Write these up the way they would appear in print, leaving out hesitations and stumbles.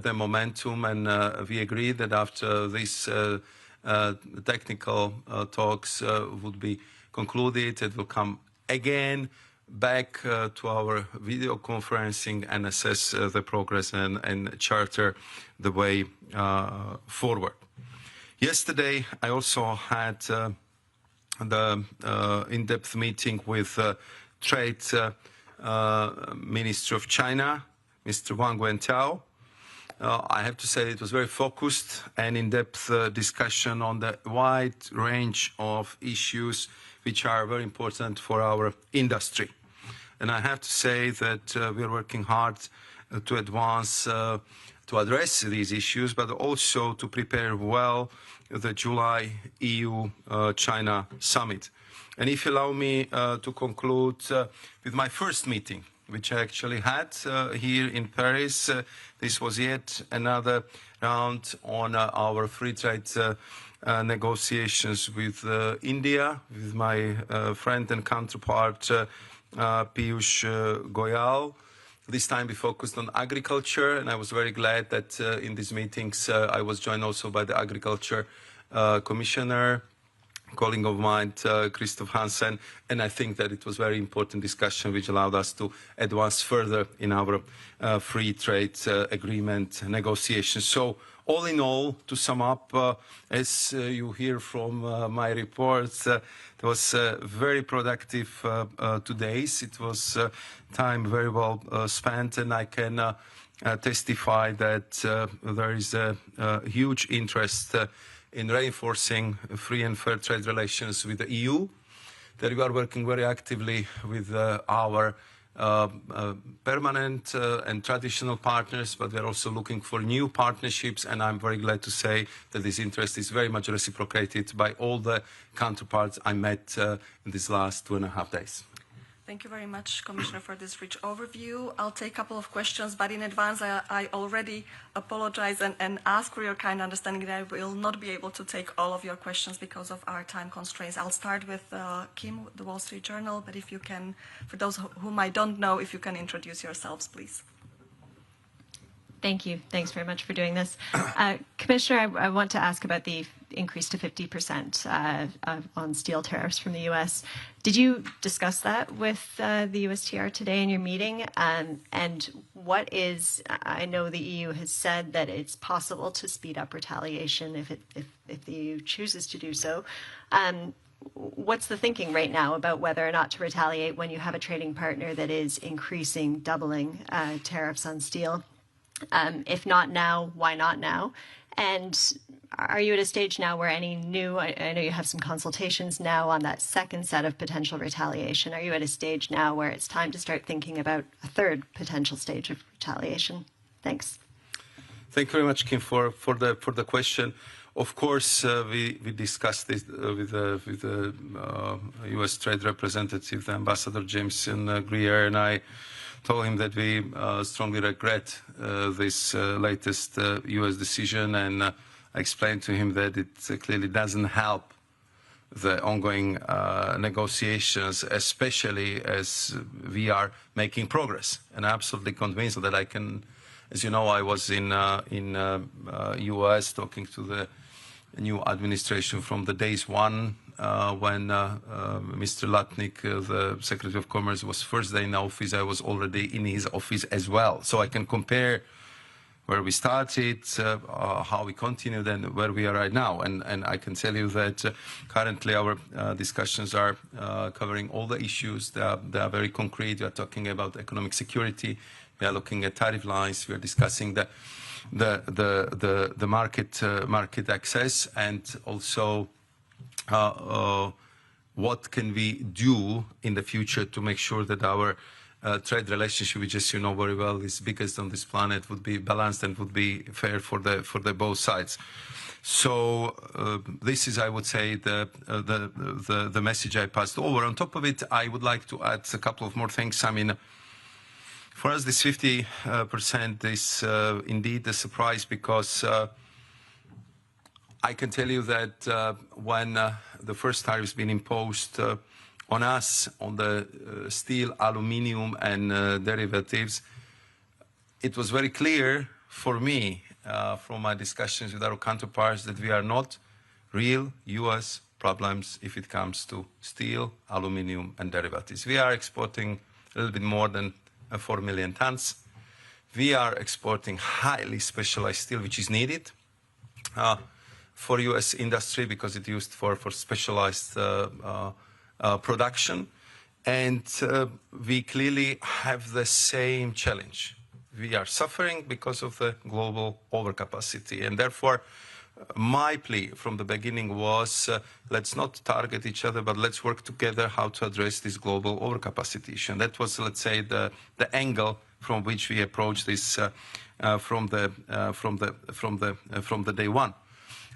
the momentum, and we agreed that after these technical talks would be concluded, it will come again back to our video conferencing and assess the progress and charter the way forward. Yesterday, I also had the in-depth meeting with Trade Minister of China, Mr. Wang Wentao. I have to say it was very focused and in-depth discussion on the wide range of issues which are very important for our industry. And I have to say that we are working hard to advance, to address these issues, but also to prepare well the July EU-China summit. And if you allow me to conclude with my first meeting, which I actually had here in Paris. This was yet another round on our free trade negotiations with India, with my friend and counterpart Piyush Goyal. This time we focused on agriculture, and I was very glad that in these meetings I was joined also by the Agriculture Commissioner, colleague of mine, Christoph Hansen, and I think that it was a very important discussion which allowed us to advance further in our free trade agreement negotiations. So all in all, to sum up, as you hear from my reports, it was very productive 2 days. It was time very well spent, and I can testify that there is a huge interest in reinforcing free and fair trade relations with the EU, that we are working very actively with our permanent and traditional partners, but we are also looking for new partnerships, and I'm very glad to say that this interest is very much reciprocated by all the counterparts I met in these last 2.5 days. Thank you very much, Commissioner, for this rich overview. I'll take a couple of questions, but in advance, I already apologize and ask for your kind understanding that I will not be able to take all of your questions because of our time constraints. I'll start with Kim, the Wall Street Journal, but if you can, for those whom I don't know, if you can introduce yourselves, please. Thank you. Thanks very much for doing this. Commissioner, I want to ask about the increase to 50% on steel tariffs from the U.S. Did you discuss that with the USTR today in your meeting? And what is, I know the EU has said that it's possible to speed up retaliation if the EU chooses to do so. What's the thinking right now about whether or not to retaliate when you have a trading partner that is increasing, doubling tariffs on steel? If not now, why not now? And are you at a stage now where any new, I know you have some consultations now on that second set of potential retaliation. Are you at a stage now where it's time to start thinking about a third potential stage of retaliation? Thanks. Thank you very much, Kim, for the question. Of course, we discussed this with the U.S. Trade Representative, the Ambassador Jameson Greer, and I told him that we strongly regret this latest U.S. decision, and I explained to him that it clearly doesn't help the ongoing negotiations, especially as we are making progress. And I'm absolutely convinced that I can, as you know, I was in U.S. talking to the new administration from the days one when Mr. Latnik, the Secretary of Commerce, was first day in office. I was already in his office as well. So I can compare where we started, how we continued, and where we are right now. And I can tell you that currently our discussions are covering all the issues. They are very concrete. We are talking about economic security. We are looking at tariff lines. We are discussing the market access, and also what can we do in the future to make sure that our trade relationship, which, as you know very well, is biggest on this planet, would be balanced and would be fair for the both sides. So this is, I would say, the message I passed over. On top of it, I would like to add a couple of more things. I mean, for us, this 50% is indeed a surprise, because I can tell you that when the first tariffs been imposed on us on the steel, aluminium, and derivatives, it was very clear for me, from my discussions with our counterparts, that we are not real U.S. problems if it comes to steel, aluminum, and derivatives. We are exporting a little bit more than 4 million tons. We are exporting highly specialized steel, which is needed for U.S. industry because it's used for specialized production. And we clearly have the same challenge. We are suffering because of the global overcapacity. And therefore, my plea from the beginning was, let's not target each other, but let's work together how to address this global overcapacity issue. And that was, let's say, the angle from which we approached this from the day one.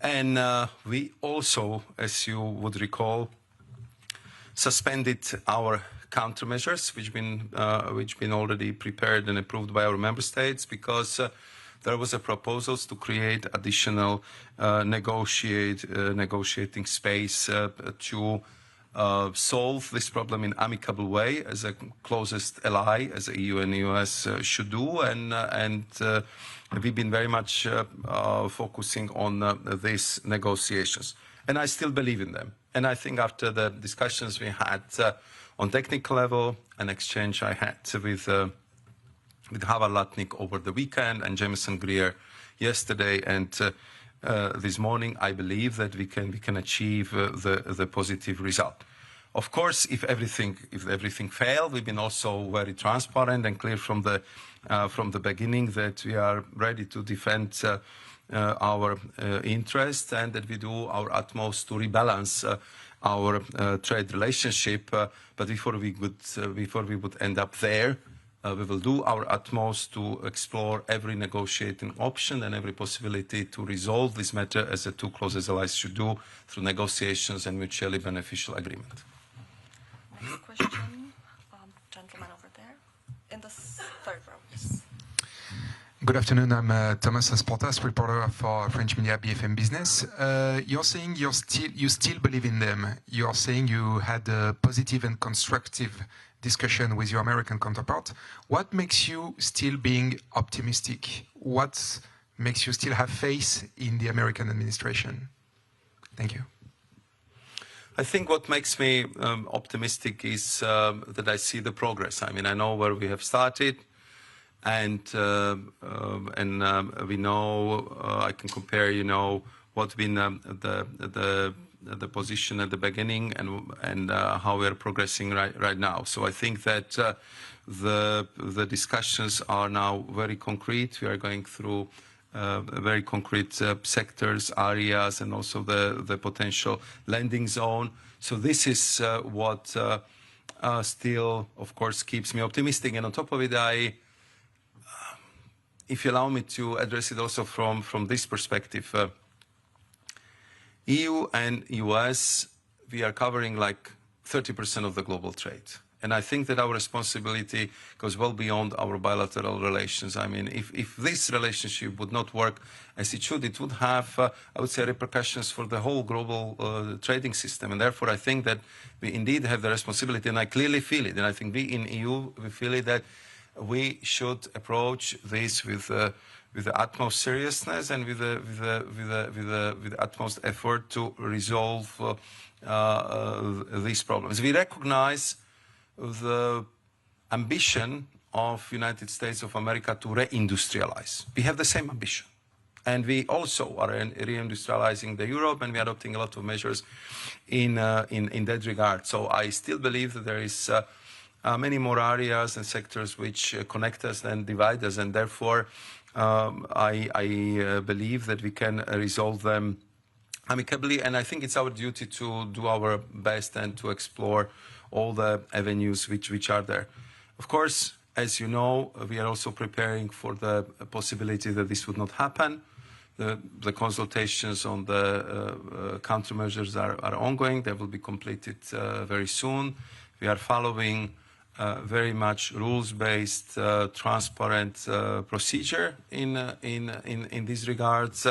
And we also, as you would recall, suspended our countermeasures, which been already prepared and approved by our member states, because there was a proposal to create additional negotiating space to solve this problem in amicable way, as a closest ally, as the EU and the US should do, and we've been very much focusing on these negotiations, and I still believe in them. And I think after the discussions we had on technical level, an exchange I had with Howard Lutnick over the weekend and Jameson Greer yesterday and this morning, I believe that we can achieve the positive result. Of course, if everything fails, we've been also very transparent and clear from the beginning that we are ready to defend our interests and that we do our utmost to rebalance our trade relationship. But before we would end up there, we will do our utmost to explore every negotiating option and every possibility to resolve this matter, as the two closest allies should do, through negotiations and mutually beneficial agreement. Next question, gentleman over there, in the third row. Yes. Good afternoon. I'm Thomas Asportas, reporter for French media BFM Business. You're saying you still believe in them. You're saying you had a positive and constructive discussion with your American counterpart. What makes you still being optimistic? What makes you still have faith in the American administration? Thank you. I think what makes me optimistic is that I see the progress. I mean, I know where we have started, and we know I can compare, what's been the position at the beginning and how we are progressing right now. So I think that the discussions are now very concrete. We are going through very concrete sectors, areas, and also the potential landing zone. So this is what still, of course, keeps me optimistic. And on top of it, if you allow me to address it also from this perspective, EU and US, we are covering like 30% of the global trade. And I think that our responsibility goes well beyond our bilateral relations. I mean, if this relationship would not work as it should, it would have, I would say, repercussions for the whole global trading system. And therefore, I think that we indeed have the responsibility, and I clearly feel it. And I think we in EU, we feel it, that we should approach this with the utmost seriousness and with the utmost effort to resolve these problems. We recognize the ambition of United States of America to reindustrialize. We have the same ambition. And we also are reindustrializing the Europe, and we are adopting a lot of measures in that regard. So I still believe that there is many more areas and sectors which connect us and divide us, and therefore I believe that we can resolve them amicably, and I think it's our duty to do our best and to explore all the avenues which are there. Of course, as you know, we are also preparing for the possibility that this would not happen. The consultations on the countermeasures are ongoing. They will be completed very soon. We are following very much rules-based, transparent procedure in these regards.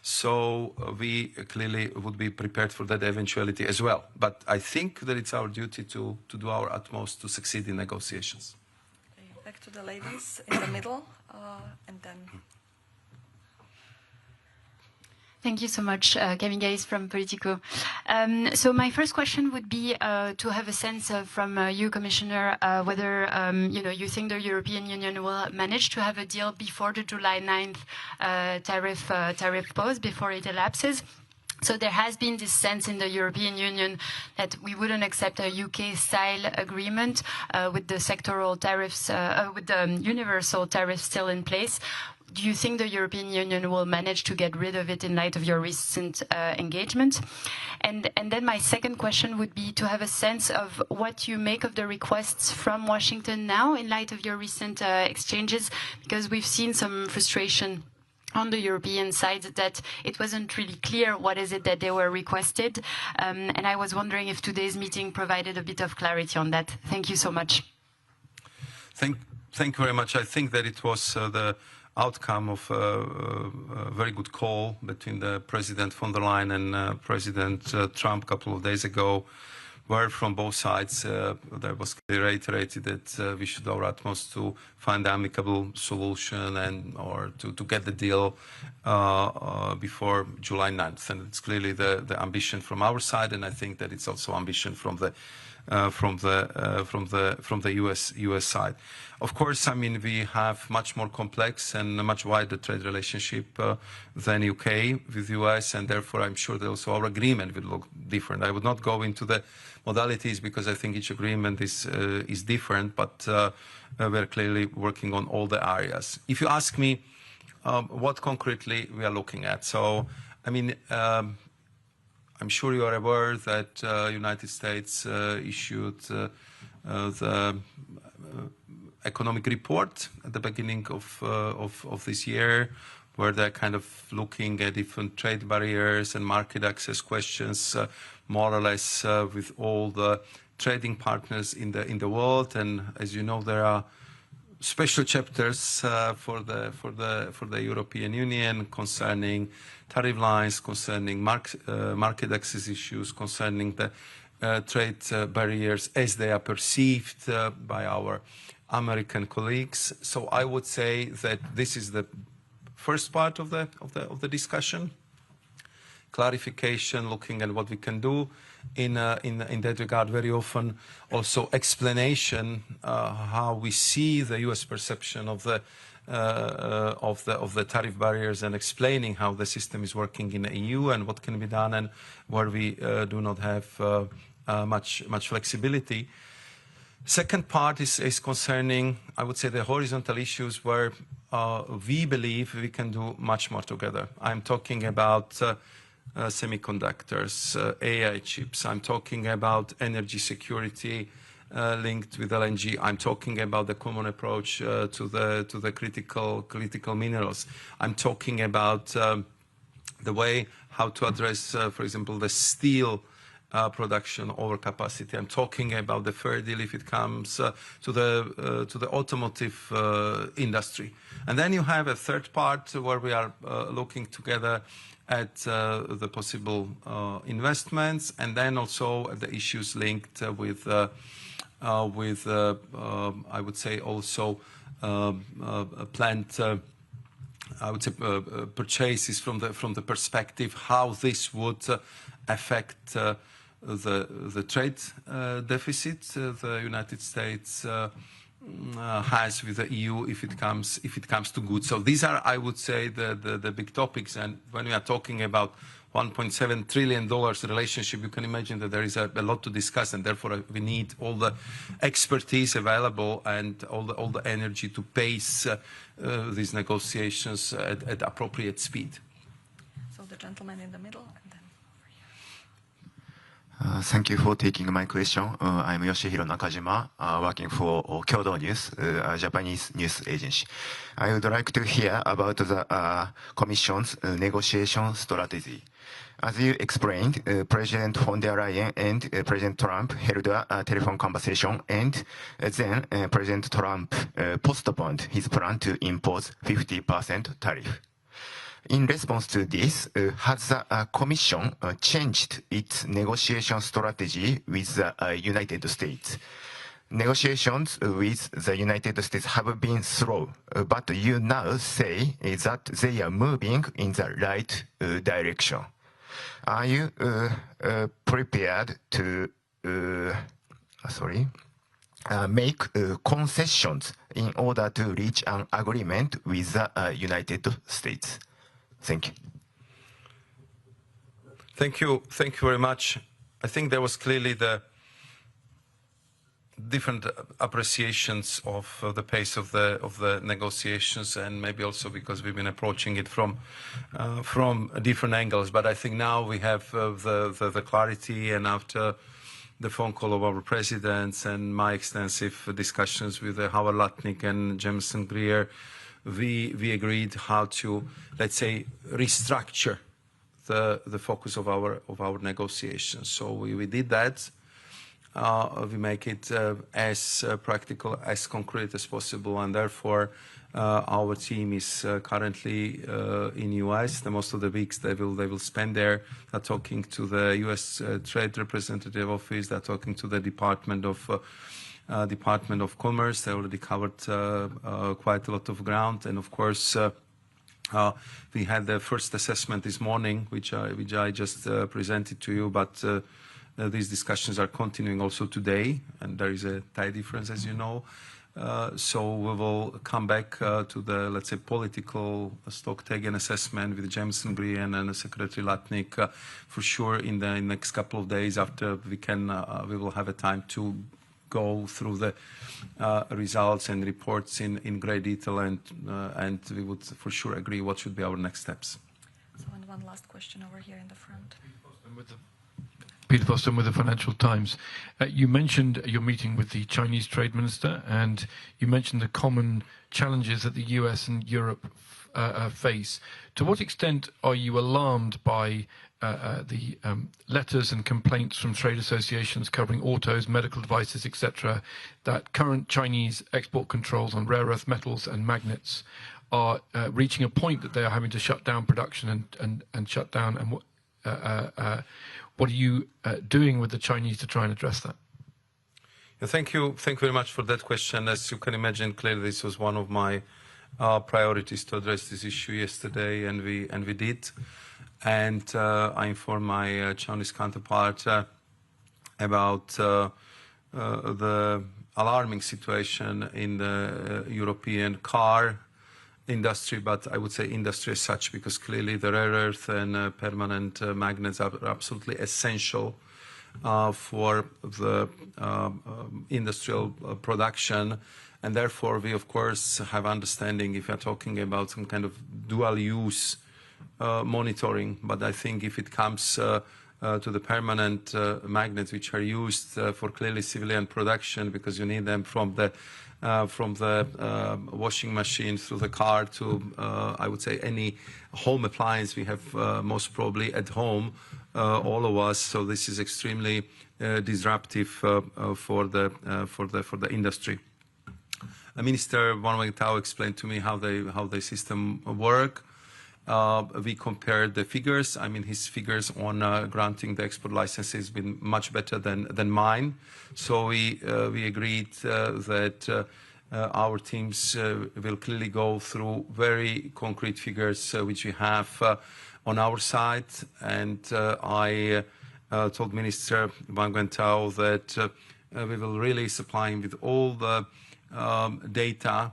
So we clearly would be prepared for that eventuality as well. But I think that it's our duty to do our utmost to succeed in negotiations. Okay, back to the ladies in the middle, and then Thank you so much, Camille Gaze from Politico. So my first question would be to have a sense from you, Commissioner, whether you think the European Union will manage to have a deal before the July 9th tariff pause, before it elapses. So there has been this sense in the European Union that we wouldn't accept a UK-style agreement with the sectoral tariffs, with the universal tariffs still in place. Do you think the European Union will manage to get rid of it in light of your recent engagement? And then my second question would be to have a sense of what you make of the requests from Washington now in light of your recent exchanges, because we've seen some frustration on the European side that it wasn't really clear what is it that they were requested. And I was wondering if today's meeting provided a bit of clarity on that. Thank you so much. Thank you very much. I think that it was the outcome of a very good call between the President von der Leyen and President Trump a couple of days ago, where from both sides there was clearly reiterated that we should do our utmost to find an amicable solution and or to get the deal before July 9th. And it's clearly the ambition from our side, and I think that it's also ambition from the US side. Of course, I mean, we have much more complex and a much wider trade relationship than UK with US, and therefore I'm sure that also our agreement will look different. I would not go into the modalities because I think each agreement is different, but we're clearly working on all the areas. If you ask me what concretely we are looking at, so I mean, I'm sure you are aware that United States issued the economic report at the beginning of this year, where they're kind of looking at different trade barriers and market access questions, more or less with all the trading partners in the world. And as you know, there are special chapters for the European Union concerning tariff lines, concerning market access issues, concerning the trade barriers as they are perceived by our American colleagues. So I would say that this is the first part of the discussion. Clarification, looking at what we can do in that regard. Very often, also explanation how we see the U.S. perception of the tariff barriers, and explaining how the system is working in the EU and what can be done, and where we do not have much flexibility. Second part is concerning, I would say, the horizontal issues where we believe we can do much more together. I'm talking about semiconductors, AI chips. I'm talking about energy security linked with LNG. I'm talking about the common approach to the critical minerals. I'm talking about the way how to address, for example, the steel production overcapacity. I'm talking about the fair deal if it comes to the automotive industry. And then you have a third part where we are looking together at the possible investments, and then also the issues linked with I would say also planned purchases from the perspective how this would affect the trade deficit the United States has with the EU if it comes to goods. So these are, I would say, the big topics. And when we are talking about $1.7 trillion relationship, you can imagine that there is a lot to discuss, and therefore we need all the expertise available and all the energy to pace these negotiations at appropriate speed. So the gentleman in the middle, and then Thank you for taking my question. I'm Yoshihiro Nakajima, working for Kyodo News, a Japanese news agency. I would like to hear about the Commission's negotiation strategy. As you explained, President von der Leyen and President Trump held a telephone conversation, and then President Trump postponed his plan to impose 50% tariff. In response to this, has the Commission changed its negotiation strategy with the United States? negotiations with the United States have been slow, but you now say that they are moving in the right direction. Are you prepared to make concessions in order to reach an agreement with the United States? Thank you. Thank you very much. I think there was clearly the different appreciations of the pace of the negotiations, and maybe also because we've been approaching it from different angles. But I think now we have the clarity, and after the phone call of our presidents and my extensive discussions with Howard Lutnick and Jameson Greer, we agreed how to, let's say, restructure the focus of our negotiations. So we did that. We make it as practical, as concrete as possible, and therefore our team is currently in US. Most of the weeks they will spend there. They're talking to the US Trade Representative Office. They're talking to the Department of Commerce. They already covered quite a lot of ground, and of course. We had the first assessment this morning, which I just presented to you, but these discussions are continuing also today, and there is a time difference, as you know. So we will come back to the, let's say, political stock-taken assessment with Jameson Greer and Secretary Lutnick for sure in the next couple of days after we will have a time to go through the results and reports in great detail, and we would for sure agree what should be our next steps. So, and one last question over here in the front. Peter Boston with the Financial Times. You mentioned your meeting with the Chinese Trade Minister, and you mentioned the common challenges that the US and Europe face. To what extent are you alarmed by the letters and complaints from trade associations covering autos, medical devices, etc., that current Chinese export controls on rare earth metals and magnets are reaching a point that they are having to shut down production and shut down? And what are you doing with the Chinese to try and address that? Yeah, thank you very much for that question. As you can imagine, clearly this was one of my priorities to address this issue yesterday, and we did. And I informed my Chinese counterpart about the alarming situation in the European car industry, but I would say industry as such, because clearly the rare earth and permanent magnets are absolutely essential for the industrial production. And therefore, we, of course, have understanding if you're talking about some kind of dual use monitoring. But I think if it comes to the permanent magnets, which are used for clearly civilian production, because you need them from the washing machine through the car to, I would say, any home appliance we have most probably at home, all of us. So this is extremely disruptive for the industry. Minister Wang Wentao explained to me how the system work. We compared the figures. I mean, his figures on granting the export licenses have been much better than mine. So we agreed that our teams will clearly go through very concrete figures which we have on our side. And I told Minister Wang Wentao that we will really supply him with all the data,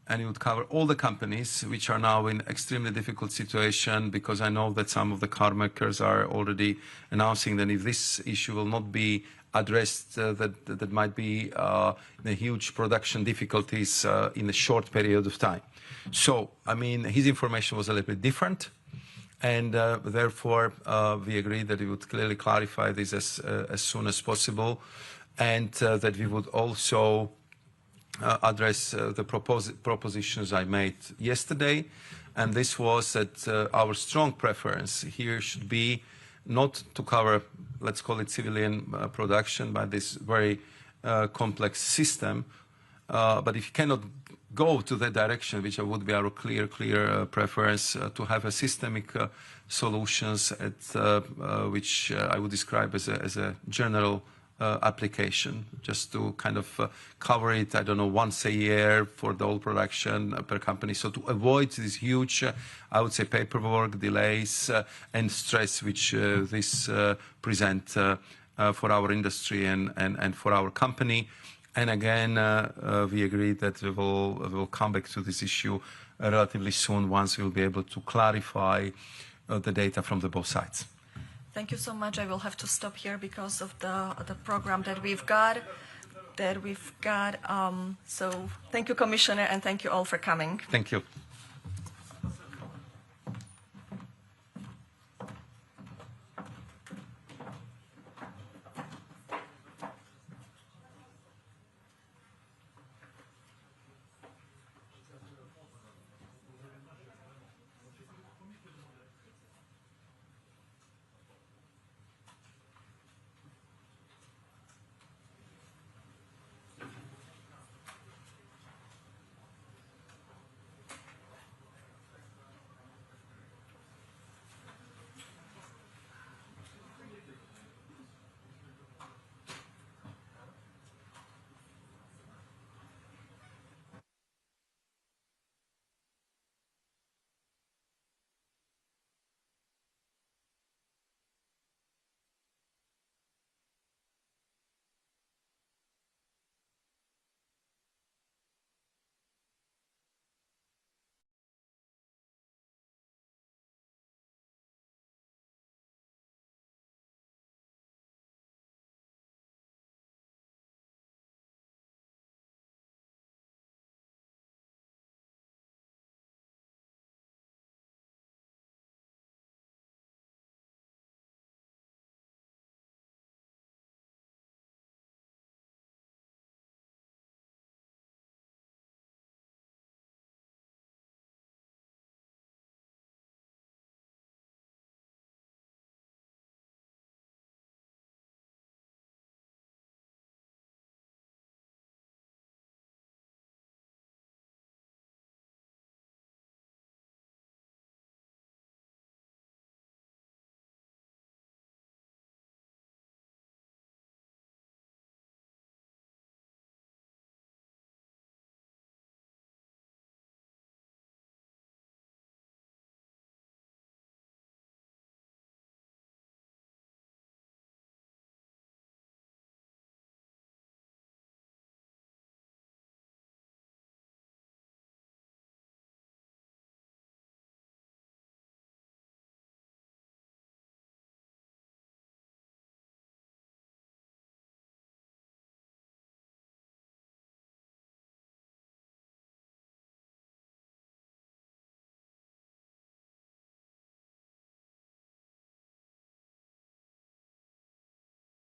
and it would cover all the companies which are now in extremely difficult situation, because I know that some of the car makers are already announcing that if this issue will not be addressed, that might be the huge production difficulties in a short period of time. So, I mean, his information was a little bit different, and therefore we agreed that we would clearly clarify this as soon as possible, and that we would also address the propositions I made yesterday, and this was that our strong preference here should be not to cover, let's call it civilian production by this very complex system, but if you cannot go to that direction, which would be our clear preference, to have a systemic solutions at which I would describe as a general application, just to kind of cover it, I don't know, once a year for the whole production per company. So to avoid this huge, I would say, paperwork, delays, and stress which this present for our industry and for our company. And again, we agree that we will come back to this issue relatively soon once we'll be able to clarify the data from the both sides. Thank you so much. I will have to stop here because of the program that we've got. So thank you, Commissioner, and thank you all for coming. Thank you.